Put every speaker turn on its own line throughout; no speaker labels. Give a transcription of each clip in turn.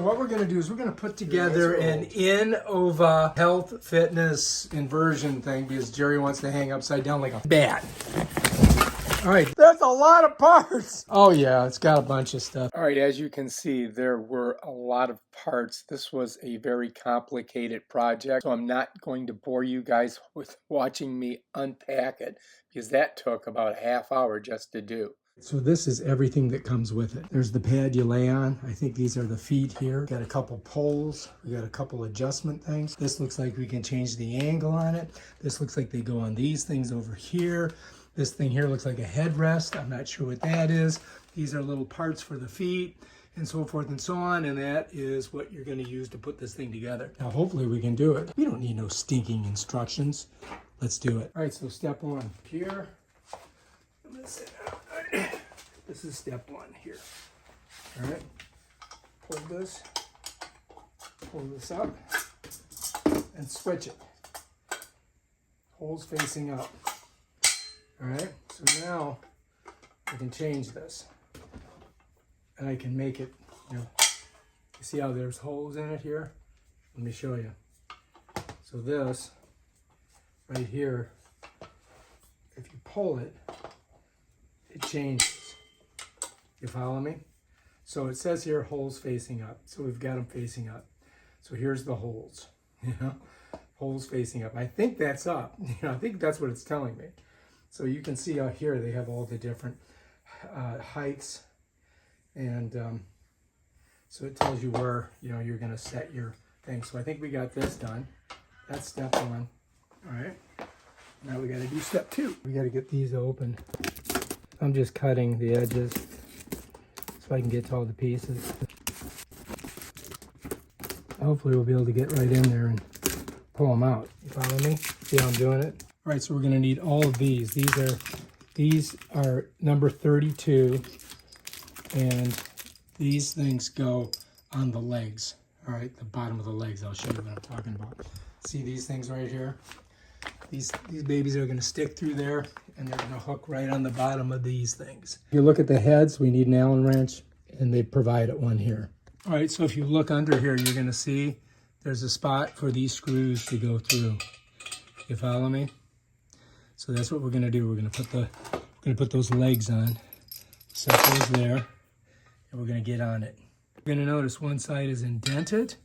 What we're going to do is we're going to put together an Innova health fitness inversion thing because Jerry wants to hang upside down like a bat. All right, that's a lot of parts. Oh yeah, it's got a bunch of stuff. All right, as you can see, there were a lot of parts. This was a very complicated project, so I'm not going to bore you guys with watching me unpack it because that took about a half hour just to do. So this is everything that comes with it. There's the pad you lay on. I think these are the feet here. Got a couple poles. We got a couple adjustment things. This looks like we can change the angle on it. This looks like they go on these things over here. This thing here looks like a headrest. I'm not sure what that is. These are little parts for the feet and so forth and so on. And that is what you're going to use to put this thing together. Now, hopefully we can do it. We don't need no stinking instructions. Let's do it. All right, so step one here. I'm going to sit down. This is step one here. All right, pull this up, and switch it. Holes facing up. All right, so now I can change this, and I can make it, you see how there's holes in it here? Let me show you. So this, right here, if you pull it, it changes. You follow me? So it says here holes facing up. So we've got them facing up. So here's the holes, holes facing up. I think that's up. I think that's what it's telling me. So you can see out here they have all the different heights, and so it tells you where you're going to set your thing. So I think we got this done. That's step one. All right. Now we got to do step two. We got to get these open. I'm just cutting the edges so I can get to all the pieces. Hopefully we'll be able to get right in there and pull them out. You follow me? See how I'm doing it? All right, so we're going to need all of these. These are number 32, and these things go on the legs. All right, the bottom of the legs. I'll show you what I'm talking about. See these things right here? These babies are going to stick through there, and they're going to hook right on the bottom of these things. If you look at the heads, we need an Allen wrench, and they provide one here. All right, so if you look under here, you're going to see there's a spot for these screws to go through. You follow me? So that's what we're going to do. We're going to put those legs on, set those there, and we're going to get on it. You're going to notice one side is indented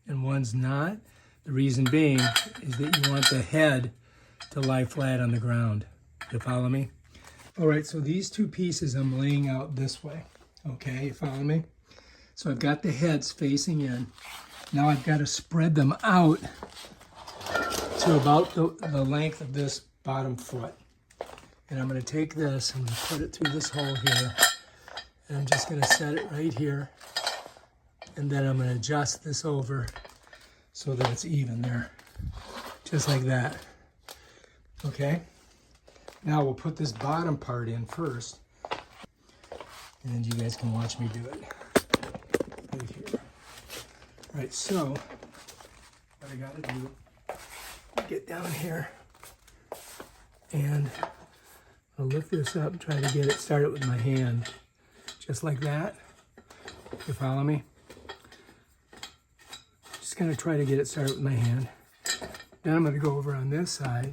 and one's not. The reason being is that you want the head to lie flat on the ground. You follow me? All right, so these two pieces I'm laying out this way. Okay, you follow me? So I've got the heads facing in. Now I've got to spread them out to about the length of this bottom foot. And I'm going to take this and put it through this hole here. And I'm just going to set it right here. And then I'm going to adjust this over so that it's even there. Just like that. Okay? Now we'll put this bottom part in first. And then you guys can watch me do it. Right here. All right, so what I got to do, get down here. And I'll lift this up and try to get it started with my hand. Just like that. You follow me? Just going to try to get it started with my hand. Then I'm going to go over on this side.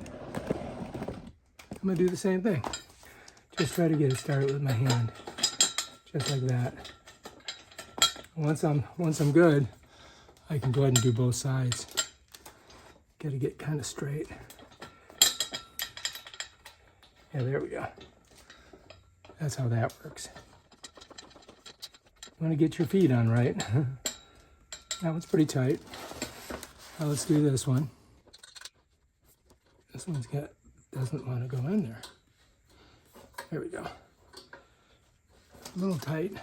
I'm going to do the same thing. Just try to get it started with my hand. Just like that. Once I'm good, I can go ahead and do both sides. Got to get kind of straight. Yeah, there we go. That's how that works. You want to get your feet on right. That one's pretty tight. Now let's do this one. This one's doesn't want to go in there. There we go. A little tight.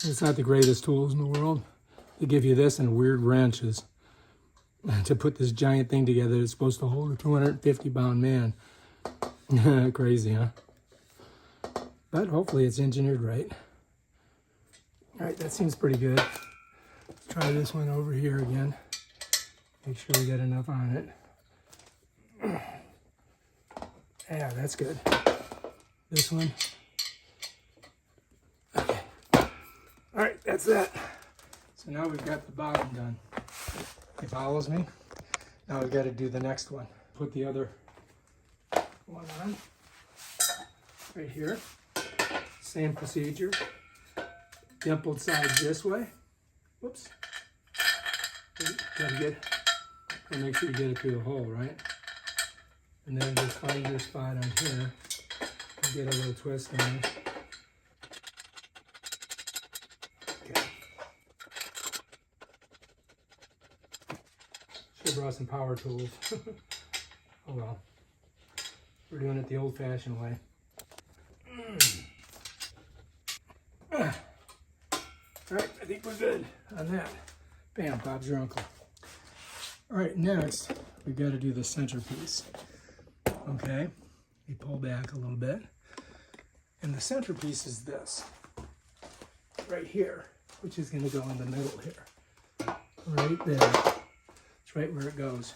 It's not the greatest tools in the world. They give you this and weird wrenches to put this giant thing together. It's supposed to hold a 250-pound man. Crazy, huh? But hopefully it's engineered right. All right, that seems pretty good. Let's try this one over here again. Make sure we got enough on it. Yeah, that's good. This one. Okay. All right, that's that's that. So now we've got the bottom done. He follows me. Now we've got to do the next one. Put the other one on right here. Same procedure. Dimpled sides this way. Whoops. Gotta make sure you get it through the hole, right? And then just find your spot on here. And get a little twist on it. Okay. Should have brought some power tools. Oh well. We're doing it the old-fashioned way. Alright, I think we're good on that. Bam, Bob's your uncle. Alright, next, we've got to do the centerpiece. Okay, we pull back a little bit. And the centerpiece is this. Right here, which is going to go in the middle here. Right there. It's right where it goes.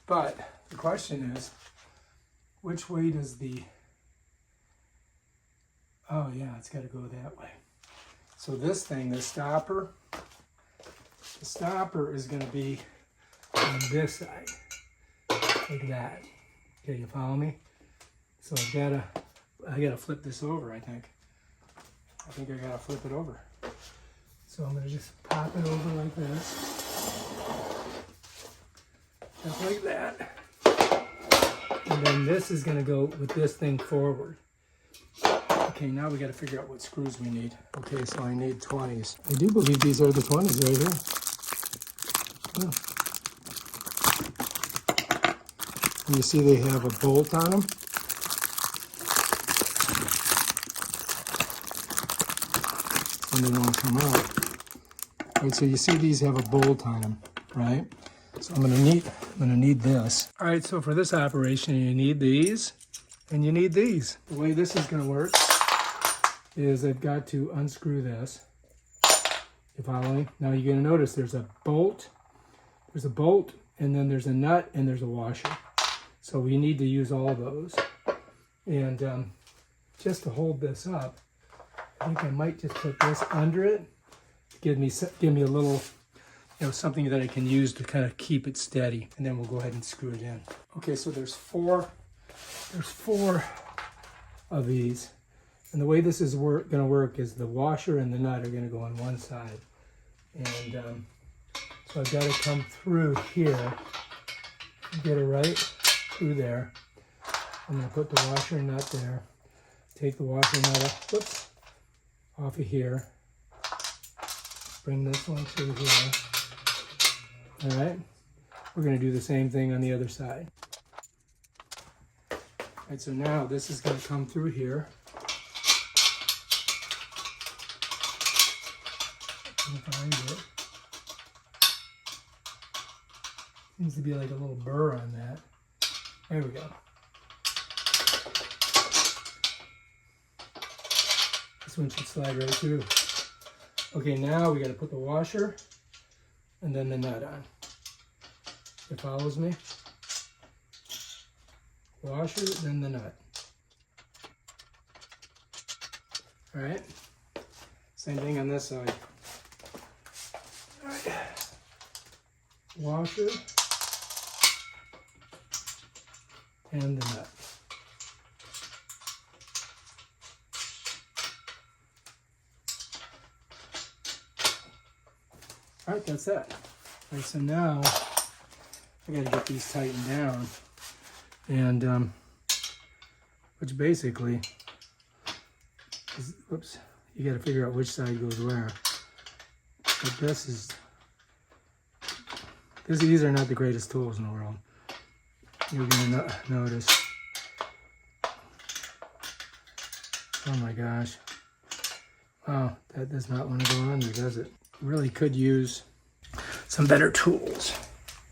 But the question is, which way does the... Oh yeah, it's got to go that way. So this thing, the stopper is going to be on this side, like that. Okay, you follow me? So I gotta flip this over, I think. I gotta flip it over. So I'm gonna just pop it over like this. Just like that. And then this is gonna go with this thing forward. Okay, now we got to figure out what screws we need. Okay, so I need 20s. I do believe these are the 20s right here. You see they have a bolt on them. And they don't come out. Right, so you see these have a bolt on them, right? So I'm gonna need this. All right, so for this operation, you need these and you need these. The way this is gonna work is I've got to unscrew this. You follow me? Now you're going to notice there's a bolt, and then there's a nut, and there's a washer. So we need to use all those. And just to hold this up, I think I might just put this under it to give me a little, something that I can use to kind of keep it steady. And then we'll go ahead and screw it in. Okay, so there's four of these. And the way this is going to work is the washer and the nut are going to go on one side. And so I've got to come through here, get it right through there. I'm going to put the washer and nut there. Take the washer and nut off of here. Bring this one through here. All right. We're going to do the same thing on the other side. All right, so now this is going to come through here. Find it. Seems to be like a little burr on that. There we go. This one should slide right through. Okay, now we got to put the washer and then the nut on. It follows me. Washer, then the nut. All right. Same thing on this side. Washer and the nut. All right, that's that. All right, so now I got to get these tightened down, and which basically is, whoops, you got to figure out which side goes where. But these are not the greatest tools in the world. You're gonna notice. Oh my gosh. Wow, that does not want to go on there, does it? Really could use some better tools.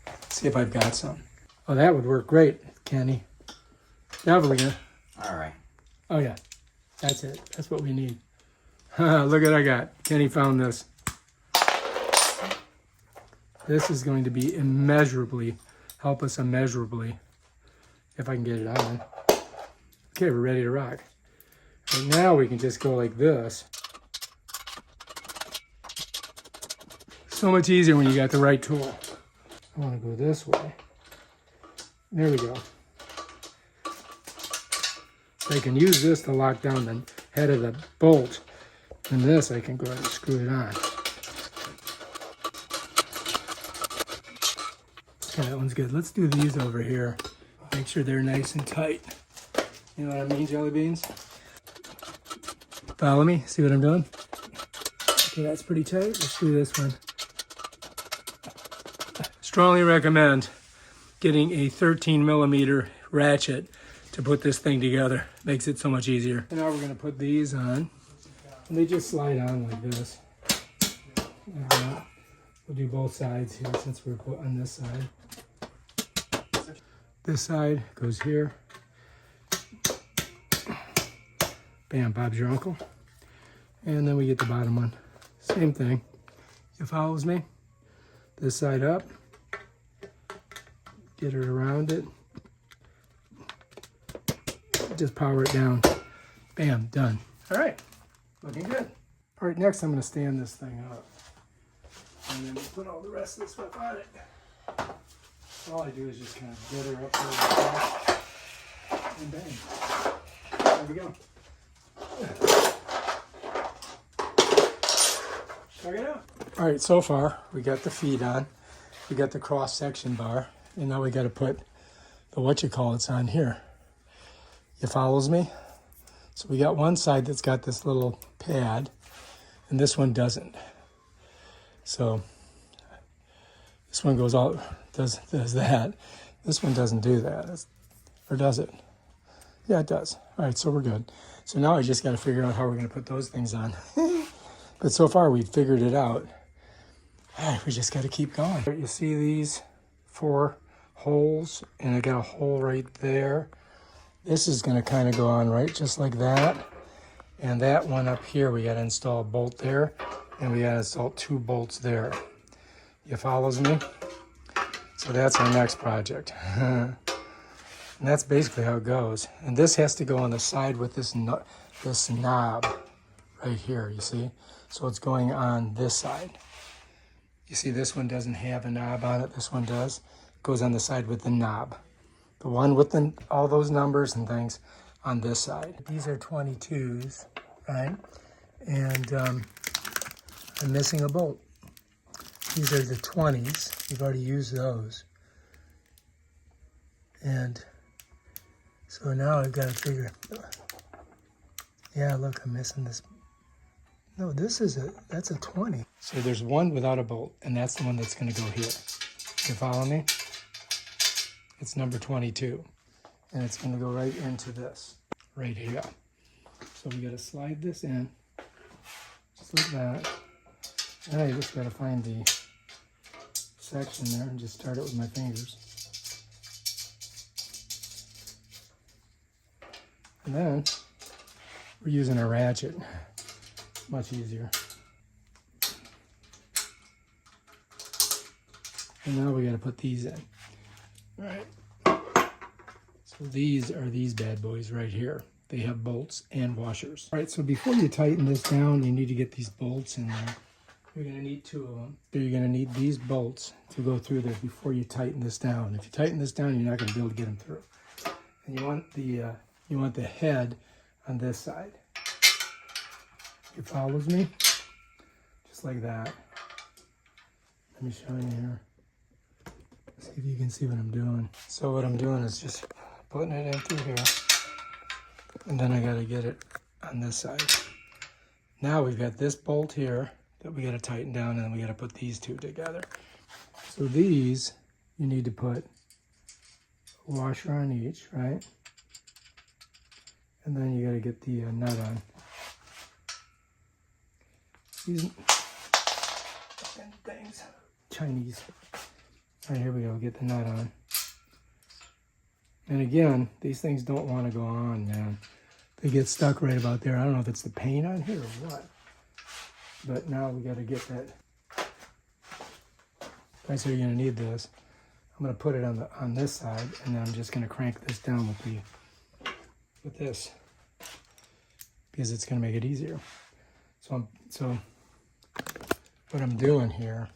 Let's see if I've got some. Oh, that would work great, Kenny. Definitely gonna.
All right.
Oh yeah, that's it. That's what we need. Look what I got. Kenny found this. This is going to be help us immeasurably, if I can get it on. Okay, we're ready to rock. Right now we can just go like this. so much easier when you got the right tool. I want to go this way. There we go. So I can use this to lock down the head of the bolt. And this I can go ahead and screw it on. Okay, that one's good. Let's do these over here. Make sure they're nice and tight. You know what I mean, jelly beans? Follow me, see what I'm doing? Okay, that's pretty tight. Let's do this one. Strongly recommend getting a 13 millimeter ratchet to put this thing together. Makes it so much easier. And now we're gonna put these on. And they just slide on like this. We'll do both sides here since we're put on this side. This side goes here. Bam, Bob's your uncle. And then we get the bottom one. Same thing. You follows me? This side up. Get it around it. Just power it down. Bam, done. All right, looking good. All right, next I'm gonna stand this thing up. And then put all the rest of this stuff on it. All I do is just kind of get her up there and bang. There we go. Check it out. All right, so far we got the feet on. We got the cross section bar. And now we got to put the whatchamacallits on here. You follows me? So we got one side that's got this little pad, and this one doesn't. So this one goes out, does that. This one doesn't do that, or does it? Yeah, it does. All right, so we're good. So now I just got to figure out how we're going to put those things on. But so far we've figured it out. All right, we just got to keep going. You see these 4 holes, and I got a hole right there. This is going to kind of go on right just like that. And that one up here, we got to install a bolt there, and we got to install 2 bolts there. You follows me? So that's our next project. And that's basically how it goes. And this has to go on the side with this knob right here, you see? So it's going on this side. You see this one doesn't have a knob on it, this one does. It goes on the side with the knob. The one with all those numbers and things on this side. These are 22s, right? And I'm missing a bolt. These are the 20s. We've already used those. And so now I've got to figure, yeah, look, I'm missing this. No, that's a 20. So there's one without a bolt, and that's the one that's going to go here. You follow me? It's number 22, and it's going to go right into this, right here. So we got to slide this in, just like that. And I just got to find the section there and just start it with my fingers. And then we're using a ratchet, much easier. And now we got to put these in. All right. So these are these bad boys right here. They have bolts and washers. All right, so before you tighten this down, you need to get these bolts in there. You're going to need 2 of them. So you're going to need these bolts to go through there before you tighten this down. If you tighten this down, you're not going to be able to get them through. And you want the head on this side. It follows me, just like that. Let me show you here. See if you can see what I'm doing. So what I'm doing is just putting it in through here, and then I got to get it on this side. Now we've got this bolt here that we got to tighten down, and then we got to put these 2 together. So these, you need to put a washer on each, right? And then you got to get the nut on. These things, Chinese. All right, here we go, get the nut on. And again, these things don't want to go on, man. They get stuck right about there. I don't know if it's the paint on here or what. But now we got to get that. Right, so you're going to need this. I'm going to put it on this side, and then I'm just going to crank this down with this, because it's going to make it easier. So what I'm doing here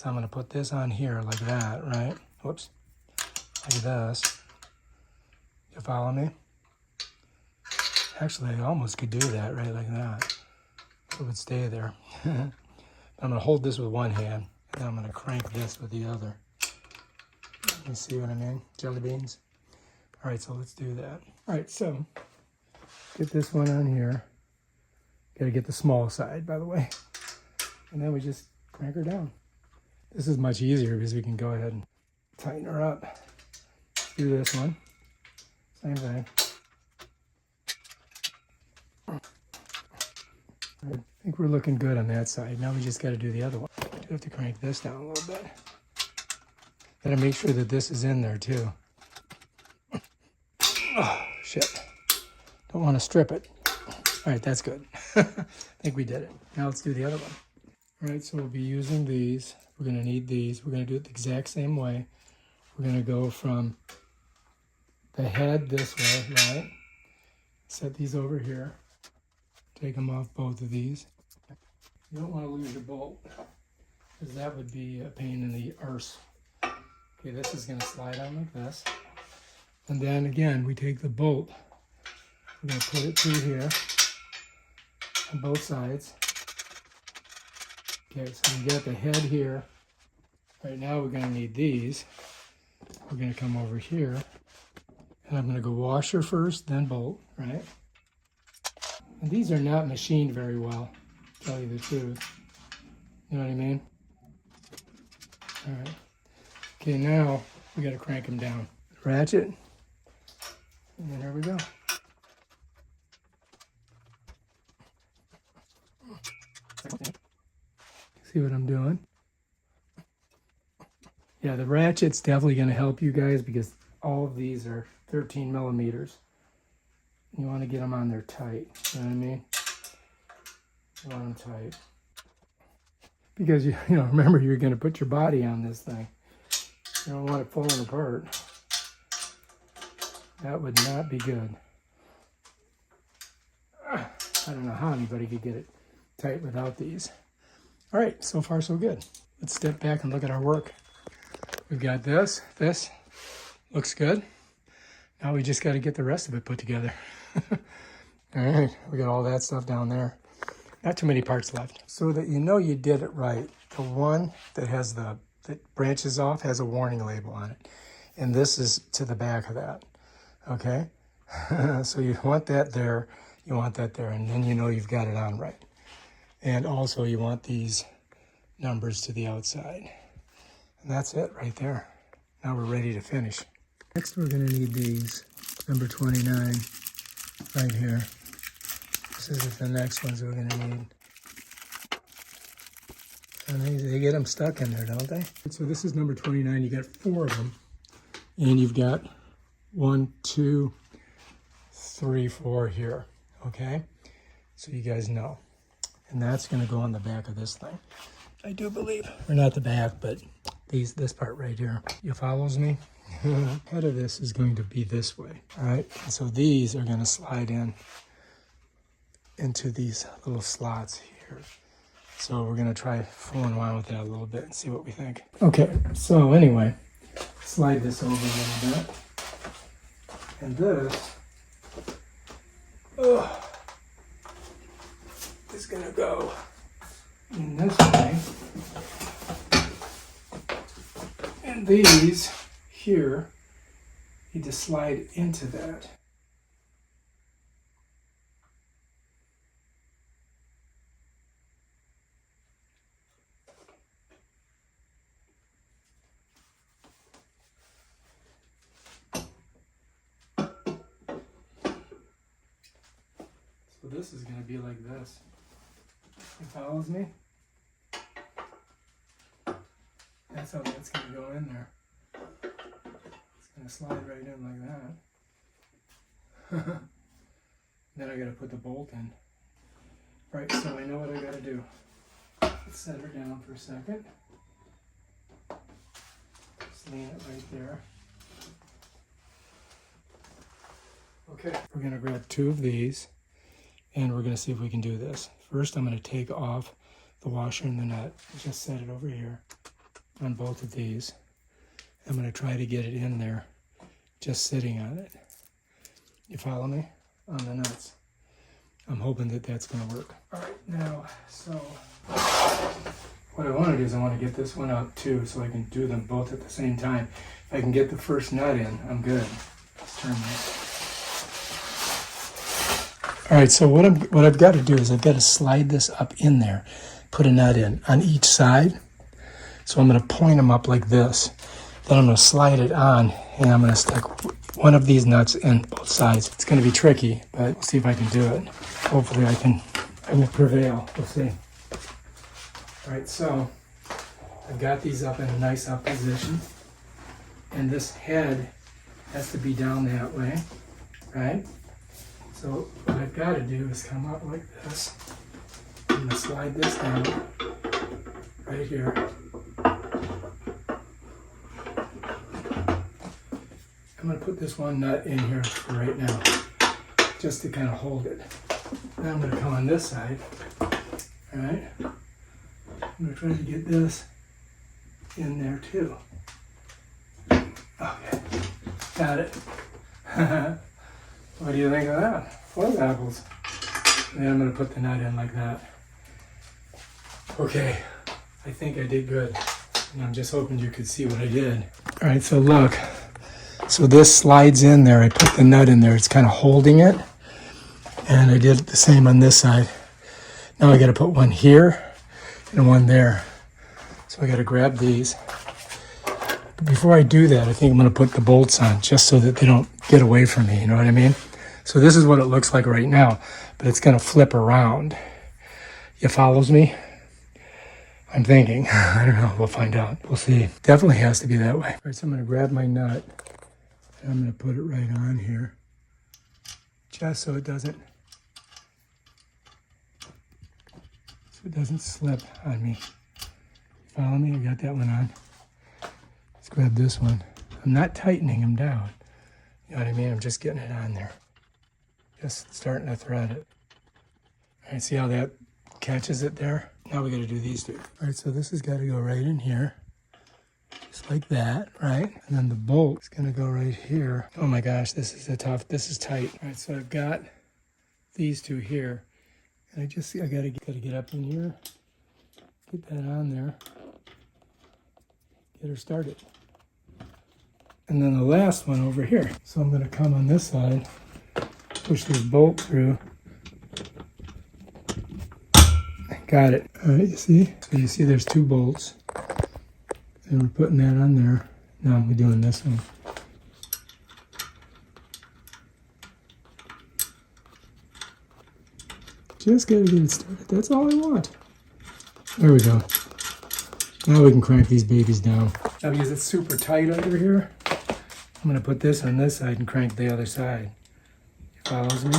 because I'm going to put this on here like that, right? Whoops. Like this. You follow me? Actually, I almost could do that right like that. It would stay there. I'm going to hold this with one hand, and then I'm going to crank this with the other. You see what I mean? Jelly beans. All right, so let's do that. All right, so get this one on here. Got to get the small side, by the way. And then we just crank her down. This is much easier because we can go ahead and tighten her up. Do this one. Same thing. I think we're looking good on that side. Now we just got to do the other one. We have to crank this down a little bit. Got to make sure that this is in there too. Oh, shit. Don't want to strip it. All right, that's good. I think we did it. Now let's do the other one. All right, so we'll be using these. We're going to need these. We're going to do it the exact same way. We're going to go from the head this way, right? Set these over here. Take them off both of these. You don't want to lose your bolt, because that would be a pain in the arse. Okay, this is going to slide on like this. And then again, we take the bolt. We're going to put it through here on both sides. Okay, so we got the head here. Right now we're going to need these. We're going to come over here. And I'm going to go washer first, then bolt, right? And these are not machined very well, to tell you the truth. You know what I mean? All right. Okay, now we got to crank them down. Ratchet. And then there we go. See what I'm doing? Yeah, the ratchet's definitely going to help you guys because all of these are 13 millimeters. You want to get them on there tight. You know what I mean? You want them tight. Because, you know, remember, you're going to put your body on this thing. You don't want it falling apart. That would not be good. I don't know how anybody could get it tight without these. All right, so far so good. Let's step back and look at our work. We've got this looks good. Now we just got to get the rest of it put together. All right, we got all that stuff down there. Not too many parts left. So that you know you did it right, the one that has that branches off has a warning label on it. And this is to the back of that, okay? So you want that there, you want that there, and then you know you've got it on right. And also you want these numbers to the outside. And that's it right there. Now we're ready to finish. Next we're going to need these, number 29, right here. This is the next ones we're going to need. And they get them stuck in there, don't they? So this is number 29. You got 4 of them. And you've got 1, 2, 3, 4 here, okay? So you guys know. And that's going to go on the back of this thing, I do believe. Or not the back, but this part right here. You follows me? Head of this is going to be this way, all right? And so these are going to slide into these little slots here. So we're going to try fooling around with that a little bit and see what we think. Okay, so anyway, slide this over a little bit. And this is going to go in this way. And these here need to slide into that. So this is going to be like this. It follows me? That's how that's going to go in there. It's going to slide right in like that. Then I got to put the bolt in. Right, so I know what I got to do. Let's set her down for a second. Just lean it right there. Okay, we're going to grab 2 of these and we're going to see if we can do this. First, I'm going to take off the washer and the nut. Just set it over here. on both of these. I'm going to try to get it in there, just sitting on it. You follow me? On the nuts. I'm hoping that that's going to work. All right, now, so what I want to do is I want to get this one out too, so I can do them both at the same time. If I can get the first nut in, I'm good. Let's turn this. All right, so what I've got to do is I've got to slide this up in there, put a nut in on each side. So I'm going to point them up like this. Then I'm going to slide it on, and I'm going to stick one of these nuts in both sides. It's going to be tricky, but we'll see if I can do it. Hopefully I can prevail. We'll see. All right, so I've got these up in a nice up position, and this head has to be down that way, right? So what I've got to do is come up like this. I'm going to slide this down right here. I'm going to put this one nut in here for right now, just to kind of hold it. Now I'm going to come on this side. All right. I'm going to try to get this in there too. Okay, got it. What do you think of that? 4 apples. And then I'm going to put the nut in like that. Okay, I think I did good. And I'm just hoping you could see what I did. All right, so look. So this slides in there. I put the nut in there. It's kind of holding it. And I did the same on this side. Now I got to put one here and one there. So I got to grab these. But before I do that, I think I'm going to put the bolts on just so that they don't get away from me. You know what I mean? So this is what it looks like right now, but it's going to flip around. You follows me? I'm thinking. I don't know. We'll find out. We'll see. Definitely has to be that way. All right, so I'm going to grab my nut, and I'm going to put it right on here, just so it doesn't slip on me. Follow me? I got that one on. Let's grab this one. I'm not tightening them down. You know what I mean? I'm just getting it on there. Just starting to thread it. All right, see how that catches it there? Now we got to do these two. All right, so this has got to go right in here. Just like that, right? And then the bolt is going to go right here. Oh my gosh, this is this is tight. All right, so I've got these two here. And I got to get up in here, get that on there, get her started. And then the last one over here. So I'm going to come on this side, push this bolt through. Got it. All right, you see? So you see there's 2 bolts. And we're putting that on there. Now I'm doing this one. Just gotta get it started. That's all I want. There we go. Now we can crank these babies down. Now because it's super tight under here, I'm gonna put this on this side and crank the other side. It follows me?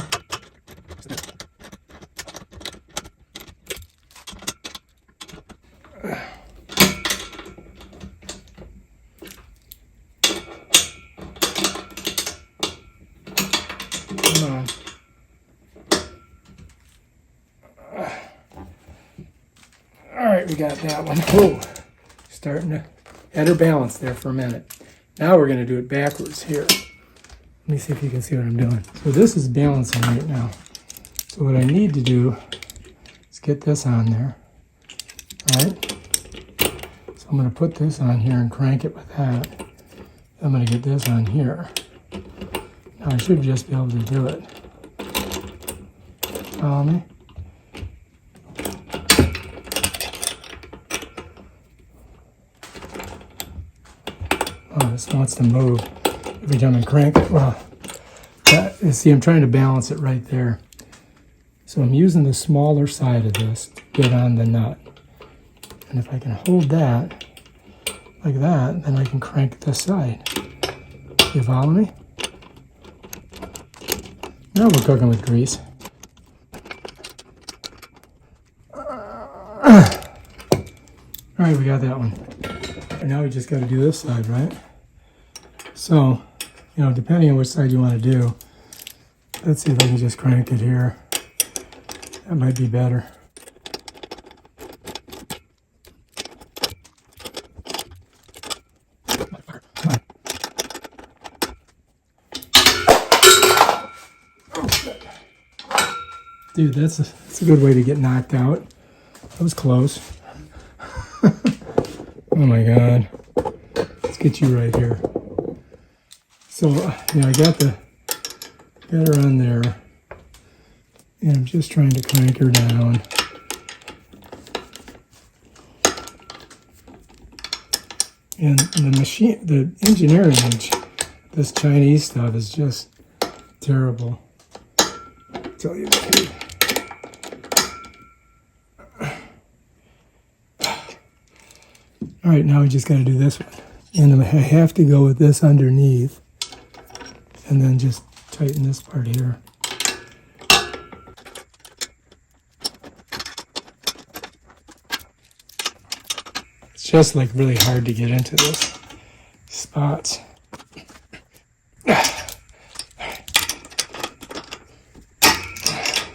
Come on. All right, we got that one. Oh, starting to add her balance there for a minute. Now we're going to do it backwards here. Let me see if you can see what I'm doing. So this is balancing right now. So what I need to do is get this on there. All right. So I'm going to put this on here and crank it with that. I'm going to get this on here. Now I should just be able to do it. Follow me? Oh, this wants to move every time I crank it. Well, see, I'm trying to balance it right there. So I'm using the smaller side of this to get on the nut. And if I can hold that like that, then I can crank this side. You follow me? Now we're cooking with grease. All right, we got that one. And now we just got to do this side, right? So, you know, depending on which side you want to do, let's see if I can just crank it here. That might be better. Dude, that's a good way to get knocked out. That was close. Oh my God. Let's get you right here. So, yeah, I got her on there. And I'm just trying to crank her down. And the machine, the engineering of this Chinese stuff is just terrible. I'll tell you the truth. All right, now we just got to do this one. And I have to go with this underneath and then just tighten this part here. It's just like really hard to get into this spots.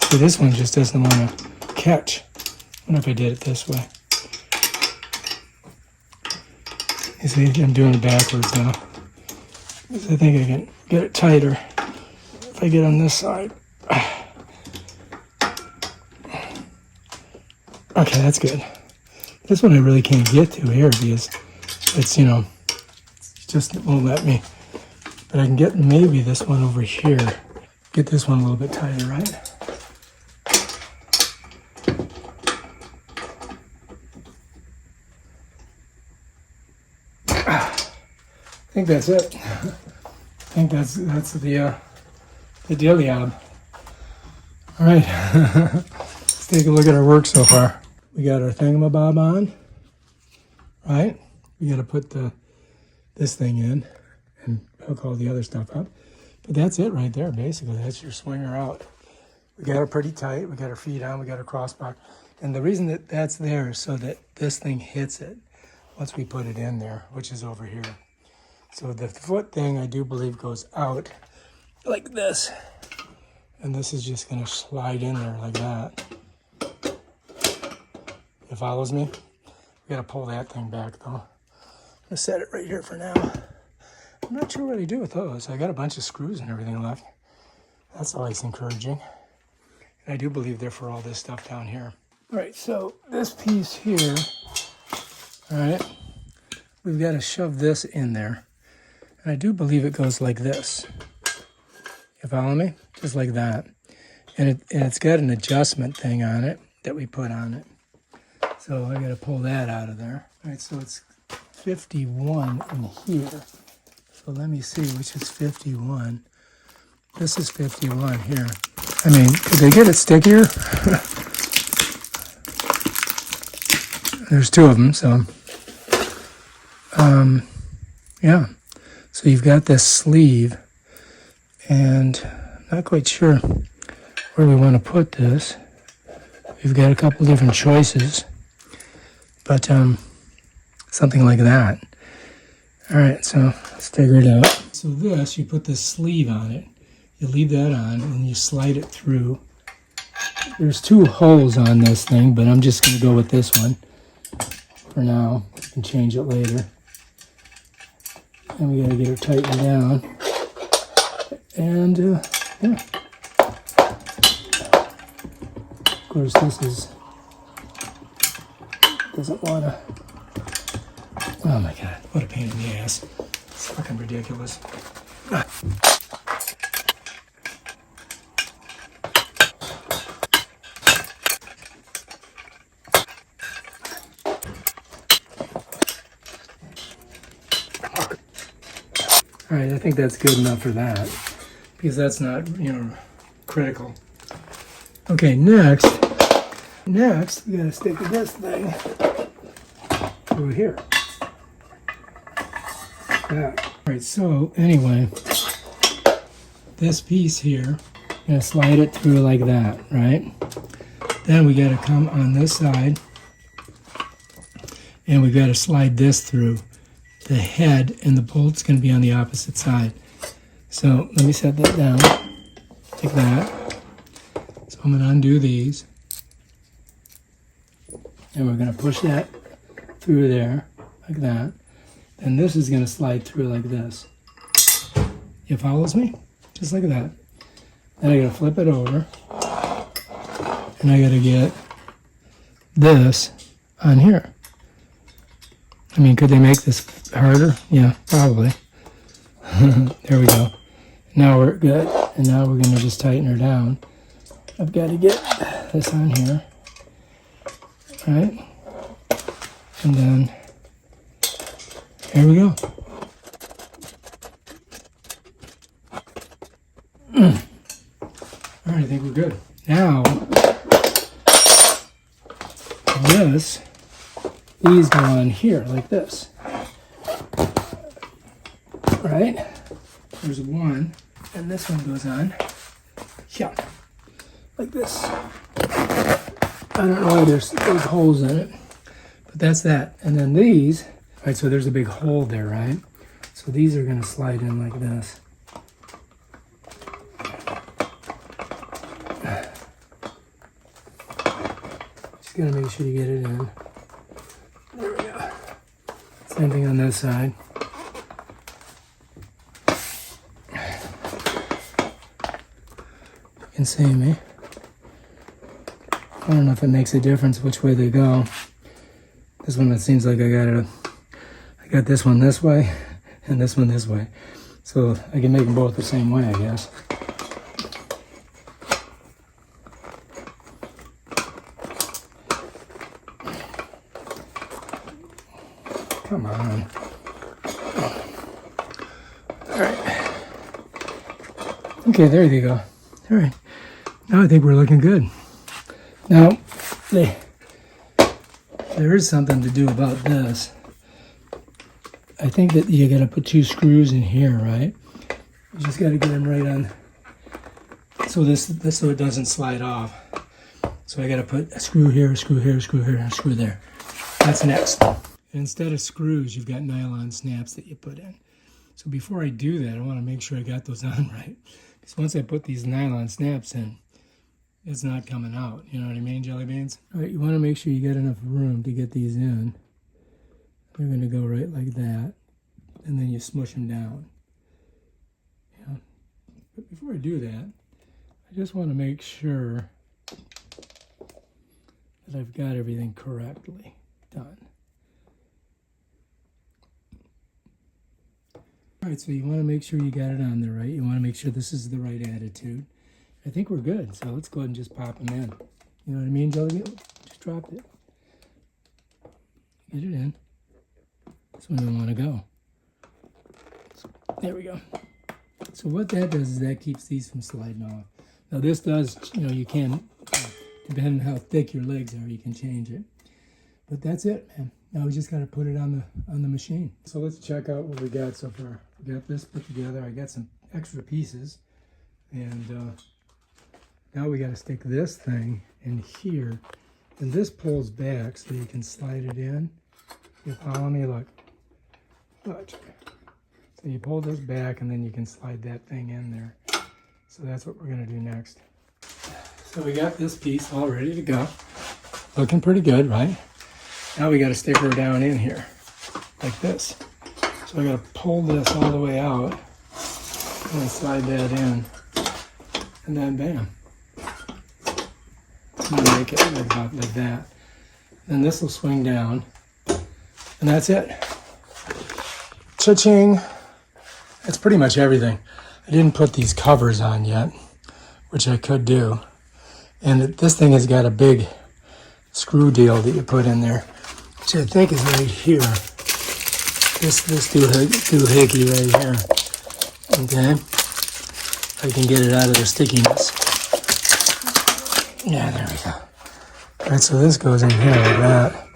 So this one just doesn't want to catch. I wonder if I did it this way. You see, I'm doing it backwards now. Because I think I can get it tighter if I get on this side. Okay, that's good. This one I really can't get to here because it's, you know, it just won't let me. But I can get maybe this one over here. Get this one a little bit tighter, right? I think that's it. I think that's the dealio. All right, let's take a look at our work so far. We got our thingamabob on, right? We got to put this thing in and hook all the other stuff up. But that's it right there, basically. That's your swinger out. We got her pretty tight. We got her feet on. We got her crossbar. And the reason that that's there is so that this thing hits it once we put it in there, which is over here. So the foot thing, I do believe, goes out like this. And this is just going to slide in there like that. It follows me? We got to pull that thing back, though. I'm going to set it right here for now. I'm not sure what I do with those. I got a bunch of screws and everything left. That's always encouraging. And I do believe they're for all this stuff down here. All right, so this piece here, all right, we've got to shove this in there. And I do believe it goes like this. You follow me? Just like that. And it's got an adjustment thing on it that we put on it. So I got to pull that out of there. All right, so it's 51 in here. So let me see which is 51. This is 51 here. I mean, could they get it stickier? There's two of them, so. Yeah. So you've got this sleeve, and I'm not quite sure where we want to put this. We've got a couple different choices, but something like that. All right, so let's figure it out. So this, you put this sleeve on it. You leave that on, and you slide it through. There's two holes on this thing, but I'm just going to go with this one for now. You can change it later. And we got to get her tightened down. And, yeah. Of course, this doesn't want to... Oh my God, what a pain in the ass. It's fucking ridiculous. All right, I think that's good enough for that, because that's not, you know, critical. Okay, next we gotta stick this thing through here. That. All right, so anyway, this piece here, I'm gonna slide it through like that, right? Then we gotta come on this side, and we gotta slide this through. The head and the bolt's going to be on the opposite side. So let me set that down, like that. So I'm going to undo these. And we're going to push that through there, like that. Then this is going to slide through like this. It follows me? Just like that. Then I got to flip it over. and I gotta get this on here. I mean, could they make this harder? Yeah, probably. There we go. Now we're good, and now we're gonna just tighten her down. I've got to get this on here, right? And then here we go. All right, I think we're good. Now, these go on here like this, right? There's one, and this one goes on, yeah, like this. I don't know why there's holes in it, but that's that. And then these, right, so there's a big hole there, right? So these are gonna slide in like this. Just gotta make sure you get it in. There we go. Same thing on this side. You can see me. I don't know if it makes a difference which way they go. This one, it seems like I got this one this way and this one this way. So I can make them both the same way, I guess. Come on. All right. Okay, there you go. All right. Now I think we're looking good. Now, there is something to do about this. I think that you got to put 2 screws in here, right? You just got to get them right on, so so it doesn't slide off. So I got to put a screw here, a screw here, a screw here, and a screw there. That's next. And instead of screws, you've got nylon snaps that you put in. So before I do that, I want to make sure I got those on right. Because once I put these nylon snaps in, it's not coming out. You know what I mean, jelly beans? All right, you want to make sure you get enough room to get these in. They're going to go right like that. And then you smush them down. Yeah. But before I do that, I just want to make sure that I've got everything correctly done. All right, so you want to make sure you got it on there, right? You want to make sure this is the right attitude. I think we're good, so let's go ahead and just pop them in. You know what I mean, Jelly? Just dropped it. Get it in. That's where we want to go. So, there we go. So what that does is that keeps these from sliding off. Now this does, you know, you can, depending on how thick your legs are, you can change it. But that's it, man. Now we just got to put it on the machine. So let's check out what we got so far. We got this put together. I got some extra pieces, and now we got to stick this thing in here, and this pulls back so you can slide it in. You follow me? Look. Look. So you pull this back, and then you can slide that thing in there. So that's what we're going to do next. So we got this piece all ready to go. Looking pretty good, right? Now we got to stick her down in here, like this. So I got to pull this all the way out, and slide that in, and then bam. I'm gonna make it like that. Then this will swing down, and that's it. Cha-ching! That's pretty much everything. I didn't put these covers on yet, which I could do. And this thing has got a big screw deal that you put in there, which I think is right here. This doohickey right here. Okay, if I can get it out of the stickiness. Yeah, there we go. All right, so this goes in here like that.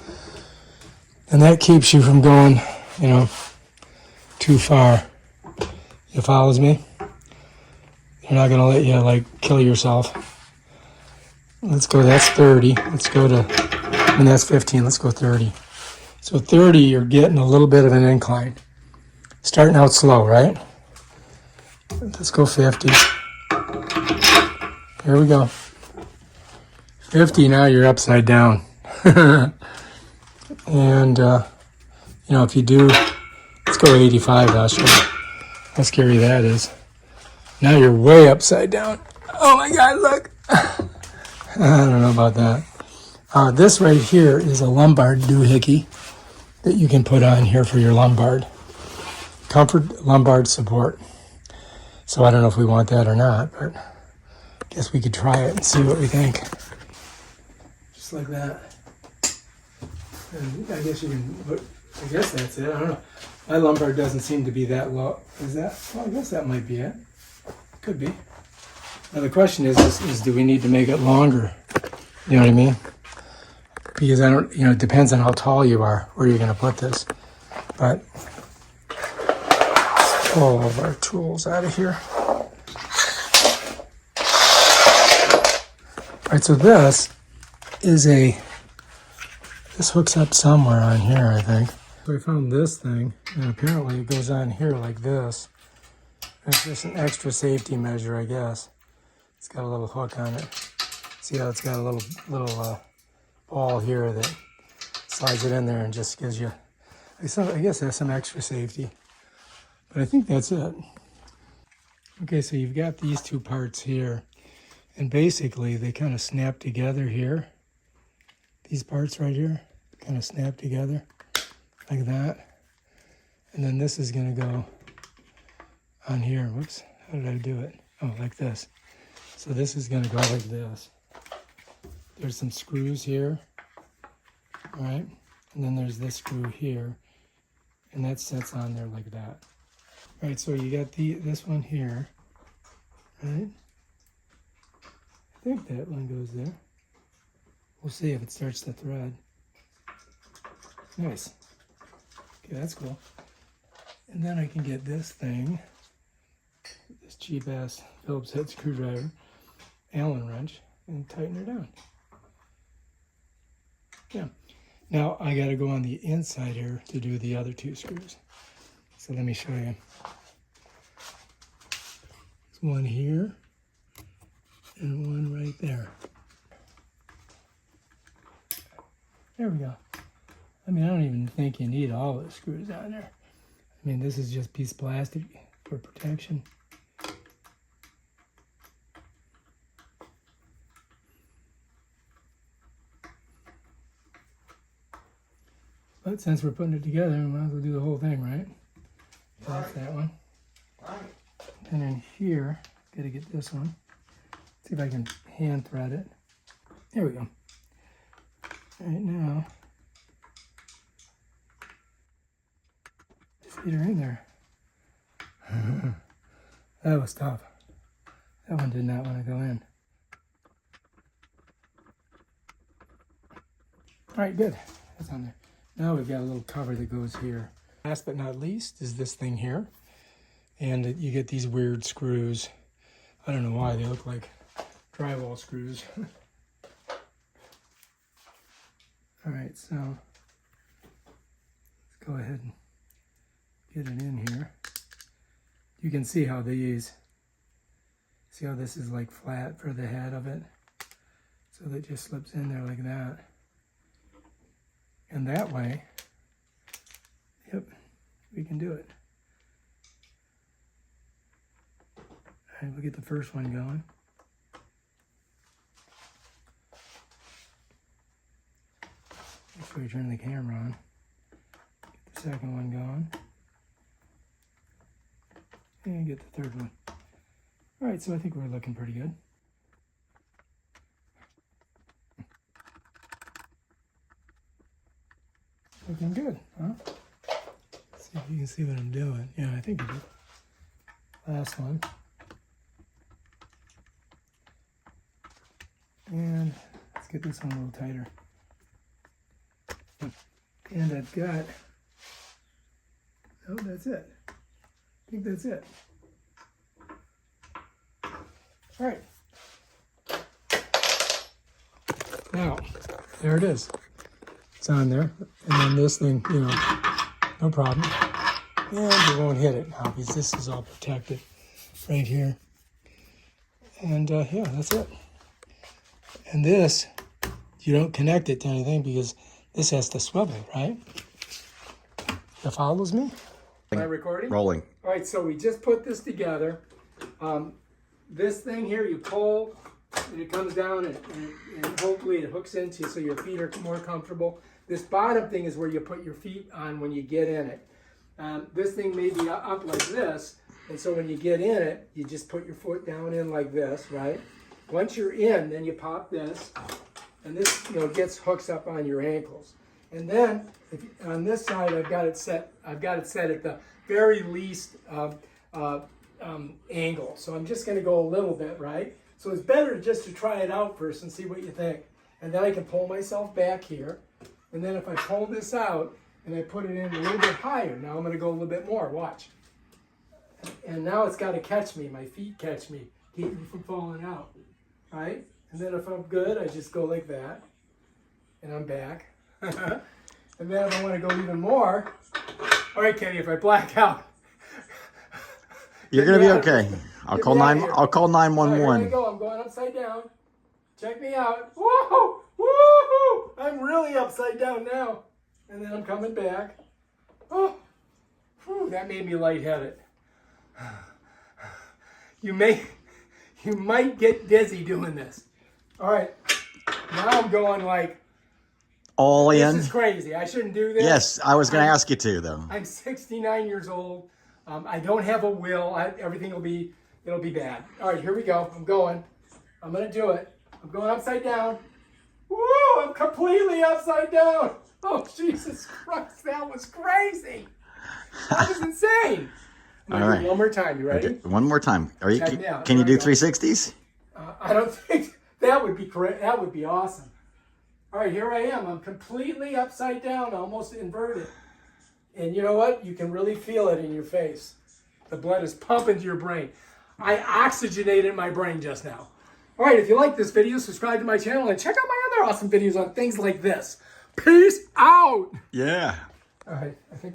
And that keeps you from going, you know, too far. You follows me? They're not going to let you, like, kill yourself. Let's go, that's 30. Let's go to, and that's 15. Let's go 30. So 30, you're getting a little bit of an incline. Starting out slow, right? Let's go 50. Here we go. 50, now you're upside down. And, you know, if you do, let's go 85, I'll show you how scary that is. Now you're way upside down. Oh my God, look. I don't know about that. This right here is a lumbar doohickey that you can put on here for your lumbar. Comfort lumbar support. So I don't know if we want that or not, but I guess we could try it and see what we think. Just like that. And I guess you can put, I guess that's it. I don't know. My lumbar doesn't seem to be that low. Is that? Well, I guess that might be it. Could be. Now the question is do we need to make it longer? You know what I mean? Because I don't, it depends on how tall you are, where you're going to put this. But let's pull all of our tools out of here. All right, so this hooks up somewhere on here, I think. So I found this thing, and apparently it goes on here like this. It's just an extra safety measure, I guess. It's got a little hook on it. See how it's got a little ball here that slides it in there and just gives you, I guess that's some extra safety. But I think that's it. Okay, so you've got these two parts here, and basically they kind of snap together here. These parts right here kind of snap together like that. And then this is going to go on here. Whoops, how did I do it? Oh, like this. So this is going to go like this. There's some screws here, all right? And then there's this screw here, and that sits on there like that. All right, so you got this one here, right? I think that one goes there. We'll see if it starts to thread. Nice. Okay, that's cool. And then I can get this thing, this cheap-ass Phillips head screwdriver, Allen wrench, and tighten her down. Yeah. Now I got to go on the inside here to do the other two screws. So let me show you. There's one here and one right there. There we go. I mean, I don't even think you need all the screws on there. I mean, this is just a piece of plastic for protection. But since we're putting it together, we might as well do the whole thing, right? So that's that one. And then here, got to get this one. See if I can hand thread it. There we go. All right, now, just get her in there. That was tough. That one did not want to go in. All right, good. That's on there. Now we've got a little cover that goes here. Last but not least is this thing here. And you get these weird screws. I don't know why, they look like drywall screws. All right, so let's go ahead and get it in here. You can see how see how this is like flat for the head of it. So that just slips in there like that. And that way, yep, we can do it. All right, we'll get the first one going. Make sure we turn the camera on. Get the second one going. And get the third one. All right, so I think we're looking pretty good. Looking good, huh? Let's see if you can see what I'm doing. Yeah, I think we did. Last one. And let's get this one a little tighter. And I've got, oh, that's it. I think that's it. All right. Now, there it is. It's on there. And then this thing, no problem. And you won't hit it now because this is all protected right here. And yeah, that's it. And this, you don't connect it to anything because this has to swivel, right? That follows me? Am I recording?
Rolling.
All right, so we just put this together. This thing here, you pull and it comes down, and hopefully it hooks into so your feet are more comfortable. This bottom thing is where you put your feet on when you get in it. This thing may be up like this, and so when you get in it, you just put your foot down in like this, right? Once you're in, then you pop this, and this, you know, hooks up on your ankles. And then on this side, I've got it set at the very least angle. So I'm just going to go a little bit, right? So it's better just to try it out first and see what you think. And then I can pull myself back here. And then if I pull this out and I put it in a little bit higher, now I'm going to go a little bit more. Watch. And now it's got to catch me. My feet catch me, keep me from falling out, right? And then if I'm good, I just go like that, and I'm back. And then if I want to go even more, all right, Kenny, if I black out,
you're gonna be okay. I'll call 911.
Right, here I go. I'm going upside down. Check me out. Whoa, woo! I'm really upside down now. And then I'm coming back. Oh, whew, that made me lightheaded. You might get dizzy doing this. All right, now I'm going like
all in.
This is crazy. I shouldn't do this.
Yes, I was going to ask you to though.
I'm 69 years old. I don't have a will. Everything it'll be bad. All right, here we go. I'm going. I'm going to do it. I'm going upside down. Woo! I'm completely upside down. Oh, Jesus Christ. That was crazy. That was insane.
All right.
One more time. You ready?
Okay. One more time. Are you?
Check me out.
Can you do 360s?
I don't think that would be correct. That would be awesome. All right, here I am. I'm completely upside down, almost inverted. And you know what? You can really feel it in your face. The blood is pumping to your brain. I oxygenated my brain just now. All right, if you like this video, subscribe to my channel and check out my other awesome videos on things like this. Peace out.
Yeah.
All right, I think